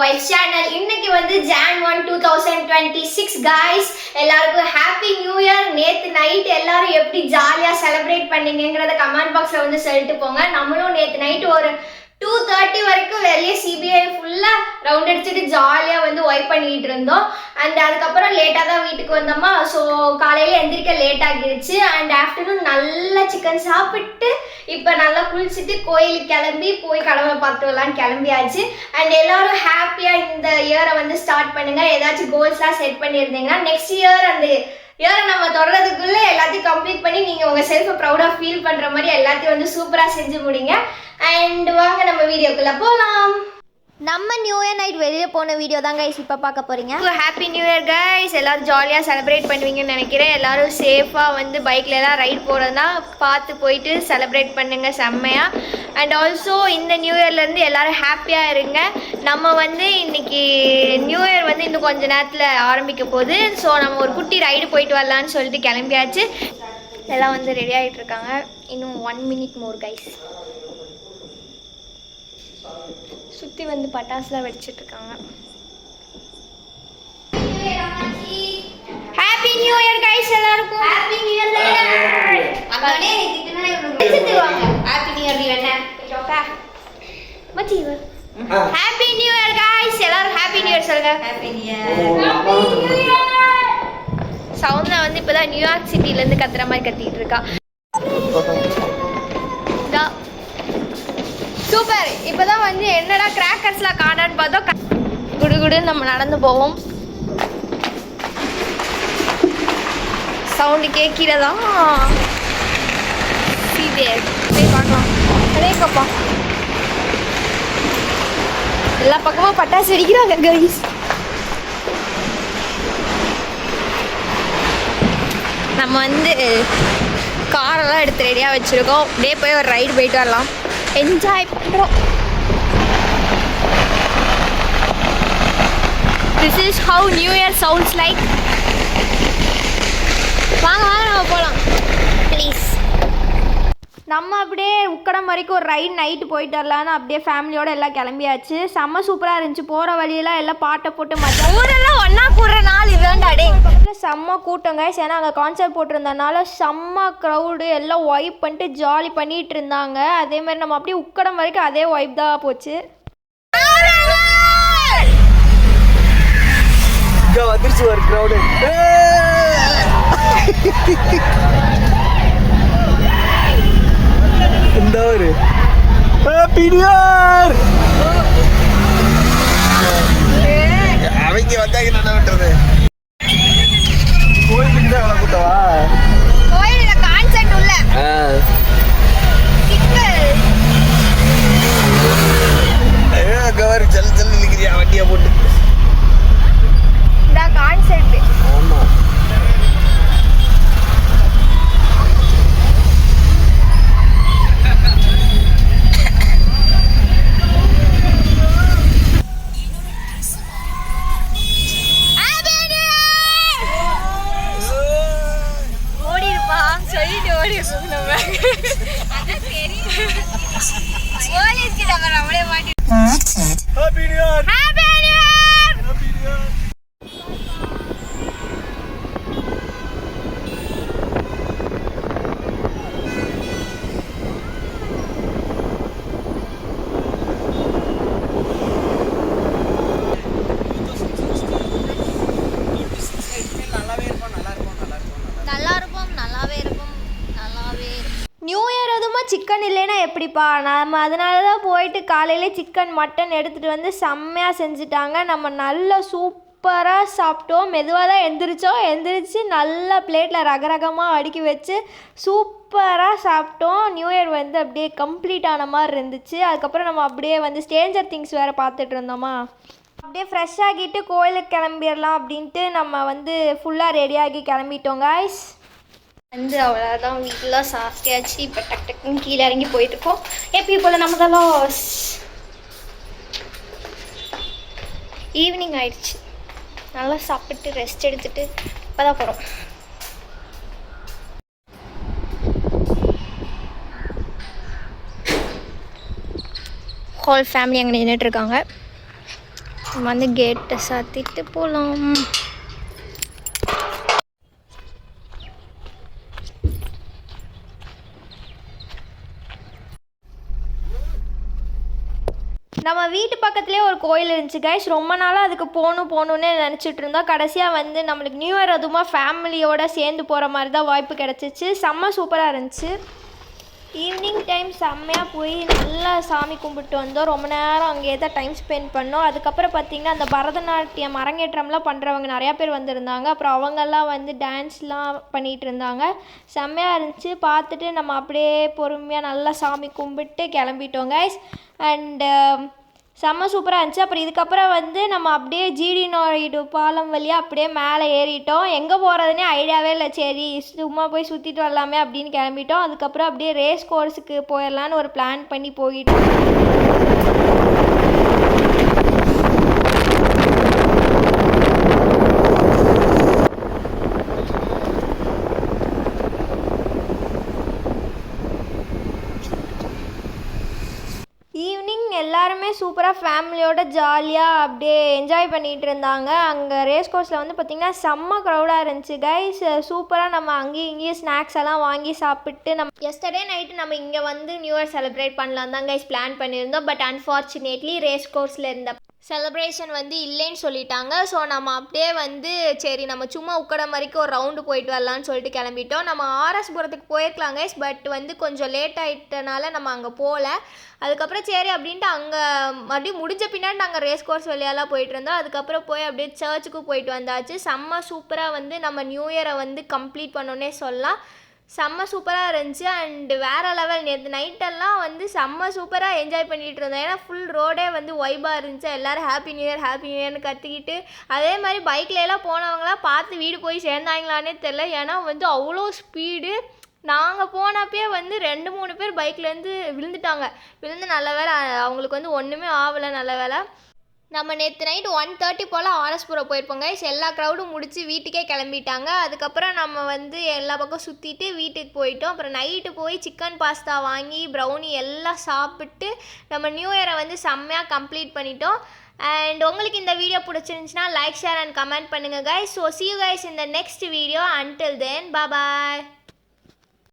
Wife channel. இன்னைக்கு வந்து Jan 1 2026 guys. எல்லாருக்கும் ஹாப்பி நியூ இயர். நேத்து நைட் எல்லாரும் எப்படி ஜாலியா செலிப்ரேட் பண்ணீங்கங்கறத கமெண்ட் பாக்ஸ்ல வந்து சொல்லிட்டு போங்க. நம்மளும் நேத்து நைட் ஒரு 2:30 வரைக்கும் வெளியே சிபிஐ ஃபுல்லா ரவுண்ட் அடிச்சுட்டு ஜாலியாக வந்து ஒர்க் பண்ணிட்டு இருந்தோம். அண்ட் அதுக்கப்புறம் லேட்டாக தான் வீட்டுக்கு வந்தோமா. ஸோ காலையில் எந்திரிக்க லேட் ஆகிடுச்சு. அண்ட் ஆஃப்டர்நூன் நல்லா சிக்கன் சாப்பிட்டு இப்போ நல்லா குளிச்சுட்டு கோயிலுக்கு கிளம்பி போய் கடவுளை பார்த்து வரலான்னு கிளம்பியாச்சு. அண்ட் எல்லாரும் ஹாப்பியாக இந்த இயரை வந்து ஸ்டார்ட் பண்ணுங்க. ஏதாச்சும் கோல்ஸ்லாம் செட் பண்ணியிருந்தீங்கன்னா நெக்ஸ்ட் இயர் அந்த இயரை நம்ம தொடர்றதுக்குள்ள எல்லாத்தையும் கம்ப்ளீட் பண்ணி நீங்கள் உங்கள் செல்ஃபை ப்ரௌடாக ஃபீல் பண்ணுற மாதிரி எல்லாத்தையும் வந்து சூப்பராக செஞ்சு முடிங்க. அண்ட் வாங்க நம்ம வீடியோக்குள்ள போகலாம். நம்ம நியூ இயர் நைட் வெளியே போன வீடியோ தான் கைஸ் இப்போ பார்க்க போகிறீங்க. Happy new year guys. எல்லோரும் ஜாலியாக செலிப்ரேட் பண்ணுவீங்கன்னு நினைக்கிறேன். எல்லோரும் சேஃபாக வந்து பைக்கில் எல்லாம் ரைட் போகிறதுனா பார்த்து போயிட்டு செலிப்ரேட் பண்ணுங்க செம்மையாக. அண்ட் ஆல்சோ இந்த நியூ இயர்லேருந்து எல்லோரும் ஹாப்பியாக இருங்க. நம்ம வந்து இன்னைக்கு நியூ இயர் வந்து இன்னும் கொஞ்சம் நேரத்தில் ஆரம்பிக்க போகுது. ஸோ நம்ம ஒரு குட்டி ரைடு போயிட்டு வரலான்னு சொல்லிட்டு கிளம்பியாச்சு. எல்லாம் வந்து ரெடி ஆகிட்டு இருக்காங்க. இன்னும் 1 minute மோர் கைஸ். சுற்றி வந்து பட்டாசுலாம் வெடிச்சிட்டு இருக்காங்க. Happy new year guys. எல்லாருக்கும் ஹாப்பி நியூ இயர். அங்கனே திட்டுனா வாங்க. ஹாப்பி நியூ இயர் என்ன ஓகே மச்சி ஹாப்பி நியூ இயர் கைஸ். எல்லாரும் ஹாப்பி நியூ இயர் சொல்லுங்க. Happy new year. சவுண்டா வந்து இப்பதான் நியூயார்க் சிட்டில இருந்து கத்துற மாதிரி கத்திட்டு இருக்கா. சூப்பர். இப்போதான் வந்து என்னடா கிராக்கர்ஸ்லாம் காணான்னு பார்த்தோம். குடுகுடுன்னு நம்ம நடந்து போவோம். சவுண்டு கேட்கிறதா போய் பார்க்கலாம். கிடைக்கப்பா எல்லா பக்கமும் பட்டாசு வெடிக்கிறாங்க கைஸ். நம்ம வந்து காரெல்லாம் எடுத்து ரெடியாக வச்சுருக்கோம். அப்படியே போய் ஒரு ரைடு போயிட்டு வரலாம். என்ஜாய் பண்ணுறோம். This is how new year sounds like. வாங்க வாங்க நம்ம போகலாம் ப்ளீஸ். நம்ம அப்படியே உக்கடம் வரைக்கும் ஒரு ரைடு நைட்டு போயிட்டு வரலான்னு அப்படியே ஃபேமிலியோடு எல்லாம் கிளம்பியாச்சு. செம்ம சூப்பராக இருந்துச்சு. போகிற வழியெல்லாம் எல்லாம் பாட்டை போட்டு மற்ற ஊரெல்லாம் ஒன்றா கூடுற நாள் இதுதான்டாடே. செம்ம கூட்டம் கைஸ். ஏன்னா அங்கே கான்சர்ட் போட்டிருந்தனால செம்ம க்ரௌடு. எல்லாம் வைப் பண்ணிட்டு ஜாலி பண்ணிகிட்டு இருந்தாங்க. அதே மாதிரி நம்ம அப்படியே உக்கடம் வரைக்கும் அதே வைப் தான் போச்சு. வந்துருச்சு ஒரு க்ரௌடு. இந்த ஒரு ஹாப்பி நியூ இயர். அவங்க வந்தாங்க என்ன பண்றது. கோயிலுக்கு தான் வள கூட்டவா. கோயில்ல கான்சர்ட் உள்ள கவர் ஜல் ஜல் நிக்கிறியா வண்டியா போட்டு. இந்த கான்சர்ட் ஆமா. Happy New Year! Happy New Year! Happy New Year! New year அதுமா சிக்கன் இல்லைன்னா எப்படிப்பா. நம்ம அதனால தான் போயிட்டு காலையில் சிக்கன் மட்டன் எடுத்துகிட்டு வந்து செம்மையாக செஞ்சுட்டாங்க. நம்ம நல்லா சூப்பராக சாப்பிட்டோம். மெதுவாக தான் எந்திரிச்சு நல்லா பிளேட்டில் ரகரகமாக அடுக்கி வச்சு சூப்பராக சாப்பிட்டோம். நியூ இயர் வந்து அப்படியே கம்ப்ளீட் ஆன மாதிரி இருந்துச்சு. அதுக்கப்புறம் நம்ம அப்படியே வந்து ஸ்ட்ரேஞ்சர் திங்ஸ் வேறு பார்த்துட்டு இருந்தோமா. அப்படியே ஃப்ரெஷ் ஆகிட்டு கோயிலுக்கு கிளம்பிடலாம் அப்படின்ட்டு நம்ம வந்து ஃபுல்லாக ரெடியாகி கிளம்பிட்டோம் காய்ஸ். வந்து அவ்வளோதான் வீட்டிலாம் சாப்பிட்டாச்சு. இப்போ டக் டக்குன்னு கீழே இறங்கி போயிட்டுருக்கோம். எப்பயும் போல் நம்மதெல்லாம் ஈவினிங் ஆயிடுச்சு. நல்லா சாப்பிட்டு ரெஸ்ட் எடுத்துட்டு இப்போ தான் போகிறோம். ஹோல் ஃபேமிலி அங்கே நின்றுட்டுருக்காங்க. நம்ம வந்து கேட்டை சாத்திட்டு போகலாம். நம்ம வீட்டு பக்கத்துலேயே ஒரு கோயில் இருந்துச்சு கைஸ். ரொம்ப நாளாக அதுக்கு போகணுன்னு நினச்சிட்டு இருந்தோம். கடைசியாக வந்து நம்மளுக்கு நியூ இயர் அதுவுமா ஃபேமிலியோடு சேர்ந்து போகிற மாதிரி தான் வாய்ப்பு கிடச்சிச்சு. செம்ம சூப்பராக இருந்துச்சு. ஈவினிங் டைம் செம்மையாக போய் நல்லா சாமி கும்பிட்டு வந்தோம். ரொம்ப நேரம் அங்கேயே தான் டைம் ஸ்பெண்ட் பண்ணோம். அதுக்கப்புறம் பார்த்திங்கன்னா அந்த பரதநாட்டியம் அரங்கேற்றம்லாம் பண்ணுறவங்க நிறையா பேர் வந்திருந்தாங்க. அப்புறம் அவங்கெல்லாம் வந்து டான்ஸ்லாம் பண்ணிகிட்டு இருந்தாங்க. செம்மையாக இருந்துச்சு. பார்த்துட்டு நம்ம அப்படியே பொறுமையாக நல்லா சாமி கும்பிட்டு கிளம்பிட்டோம் கைஸ். அண்டு செம்ம சூப்பராக இருந்துச்சு. அப்புறம் இதுக்கப்புறம் வந்து நம்ம அப்படியே ஜிடி நாயுடு பாலம் வழியாக அப்படியே மேலே ஏறிட்டோம். எங்கே போகிறதுனே ஐடியாவே இல்லை. சரி சும்மா போய் சுற்றிட்டு வரலாமே அப்படின்னு கிளம்பிட்டோம். அதுக்கப்புறம் அப்படியே ரேஸ் கோர்ஸுக்கு போயிடலான்னு ஒரு பிளான் பண்ணி போயிட்டோம். ஈவினிங் எல்லாருமே சூப்பராக ஃபேமிலியோட ஜாலியாக அப்படியே என்ஜாய் பண்ணிகிட்டு இருந்தாங்க. அங்கே ரேஸ் கோர்ஸில் வந்து பார்த்திங்கன்னா செம்ம க்ரௌடாக இருந்துச்சு கைஸ். சூப்பராக நம்ம அங்கேயும் இங்கேயும் ஸ்நாக்ஸ் எல்லாம் வாங்கி சாப்பிட்டு நம்ம எஸ்டர்டே நைட்டு நம்ம இங்கே வந்து நியூ இயர் செலிப்ரேட் பண்ணலாம் தான் கைஸ் பிளான் பண்ணியிருந்தோம். பட் அன்ஃபார்ச்சுனேட்லி ரேஸ் கோர்ஸில் இருந்த செலிப்ரேஷன் வந்து இல்லைன்னு சொல்லிட்டாங்க. ஸோ நம்ம அப்படியே வந்து சரி நம்ம சும்மா உக்கட மாதிரிக்கு ஒரு ரவுண்டு போயிட்டு வரலான்னு சொல்லிட்டு கிளம்பிட்டோம். நம்ம ஆர்எஸ்புரத்துக்கு போயிருக்கலாம் கைஸ். பட் வந்து கொஞ்சம் லேட் ஆகிட்டனால நம்ம அங்கே போகல. அதுக்கப்புறம் சரி அப்படின்ட்டு அங்கே மறுபடியும் முடிஞ்ச பின்னாடி நாங்கள் ரேஸ் கோர்ஸ் வழியாலாம் போயிட்டு இருந்தோம். அதுக்கப்புறம் போய் அப்படியே சர்ச்சுக்கும் போயிட்டு வந்தாச்சு. செம்ம சூப்பராக வந்து நம்ம நியூ இயரை வந்து கம்ப்ளீட் பண்ணோன்னே சொல்லலாம். செம்ம சூப்பராக இருந்துச்சு. அண்டு வேறு லெவல். நேற்று நைட்டெல்லாம் வந்து செம்ம சூப்பராக என்ஜாய் பண்ணிகிட்டு இருந்தோம். ஏன்னா ஃபுல் ரோடே வந்து வைபாக இருந்துச்சு. எல்லோரும் ஹாப்பி நியூ இயர்னு கத்திக்கிட்டு அதே மாதிரி பைக்லலாம் போனவங்களாம் பார்த்து வீடு போய் சேர்ந்தாங்களானே தெரில. ஏன்னா வந்து அவ்வளோ ஸ்பீடு. நாங்கள் போனப்பயே வந்து 2-3 பேர் பைக்லேருந்து விழுந்துட்டாங்க. விழுந்து நல்ல வேலை அவங்களுக்கு வந்து ஒன்றுமே ஆகலை. நல்ல வேலை. நம்ம நேற்று நைட்டு 1:30 போல் ஆர்எஸ்புரம் போயிருப்போம் கைஸ். எல்லா க்ரௌடும் முடித்து வீட்டுக்கே கிளம்பிட்டாங்க. அதுக்கப்புறம் நம்ம வந்து எல்லா பக்கம் சுற்றிட்டு வீட்டுக்கு போயிட்டோம். அப்புறம் நைட்டு போய் சிக்கன் பாஸ்தா வாங்கி ப்ரௌனி எல்லாம் சாப்பிட்டு நம்ம நியூ இயரை வந்து செம்மையாக கம்ப்ளீட் பண்ணிட்டோம். அண்ட் உங்களுக்கு இந்த வீடியோ பிடிச்சிருந்துச்சுன்னா லைக் ஷேர் அண்ட் கமெண்ட் பண்ணுங்கள் guys. So see you guys in the next video. Until then, bye bye.